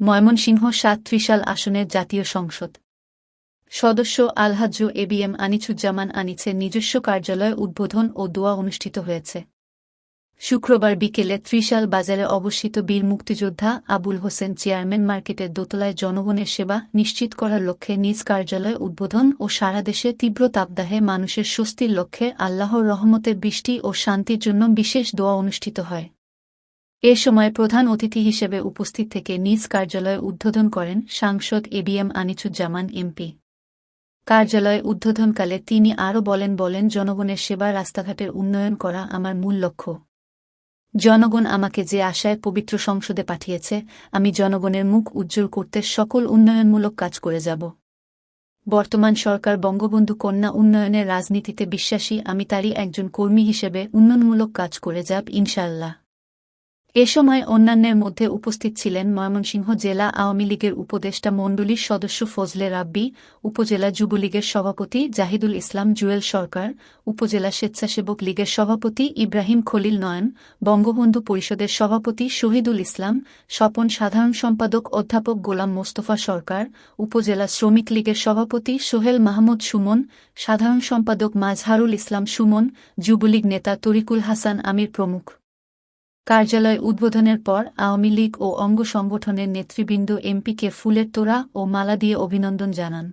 ময়মনসিংহ ৭ ত্রিশাল আসনের জাতীয় সংসদ সদস্য আলহাজ্জ এবিএম আনিছুজ্জামান আনিছের নিজস্ব কার্যালয় উদ্বোধন ও দোয়া অনুষ্ঠিত হয়েছে। শুক্রবার বিকেলে ত্রিশাল বাজারে অবস্থিত বীর মুক্তিযোদ্ধা আবুল হোসেন চেয়ারম্যান মার্কেটের দোতলায় জনগণের সেবা নিশ্চিত করার লক্ষ্যে নিজ কার্যালয় উদ্বোধন ও সারা দেশে তীব্র তাপদাহে মানুষের স্বস্তির লক্ষ্যে আল্লাহর রহমতের বৃষ্টি ও শান্তির জন্য বিশেষ দোয়া অনুষ্ঠিত হয়। এ সময় প্রধান অতিথি হিসেবে উপস্থিত থেকে নিজ কার্যালয় উদ্বোধন করেন সাংসদ এবিএম আনিছুজ্জামান এমপি। কার্যালয় উদ্বোধনকালে তিনি আরও বলেন জনগণের সেবা রাস্তাঘাটের উন্নয়ন করা আমার মূল লক্ষ্য। জনগণ আমাকে যে আশায় পবিত্র সংসদে পাঠিয়েছে, আমি জনগণের মুখ উজ্জ্বল করতে সকল উন্নয়নমূলক কাজ করে যাব। বর্তমান সরকার বঙ্গবন্ধু কন্যা উন্নয়নের রাজনীতিতে বিশ্বাসী, আমি তারই একজন কর্মী হিসেবে উন্নয়নমূলক কাজ করে যাব ইনশাআল্লাহ। এ সময় অন্যান্যের মধ্যে উপস্থিত ছিলেন ময়মনসিংহ জেলা আওয়ামী লীগের উপদেষ্টা মণ্ডলীর সদস্য ফজলে রাব্বি, উপজেলা যুবলীগের সভাপতি জাহিদুল ইসলাম জুয়েল সরকার, উপজেলা স্বেচ্ছাসেবক লীগের সভাপতি ইব্রাহিম খলিল নয়ন, বঙ্গবন্ধু পরিষদের সভাপতি শহীদুল ইসলাম স্বপন, সাধারণ সম্পাদক অধ্যাপক গোলাম মোস্তফা সরকার, উপজেলা শ্রমিক লীগের সভাপতি সোহেল মাহমুদ সুমন, সাধারণ সম্পাদক মাজহারুল ইসলাম সুমন, যুবলীগ নেতা তরিকুল হাসান আমির প্রমুখ। কার্যালয় উদ্বোধনের পর আওয়ামী লীগ ও অঙ্গ সংগঠনের নেতৃবৃন্দ এমপিকে ফুলের তোড়া ও মালা দিয়ে অভিনন্দন জানান।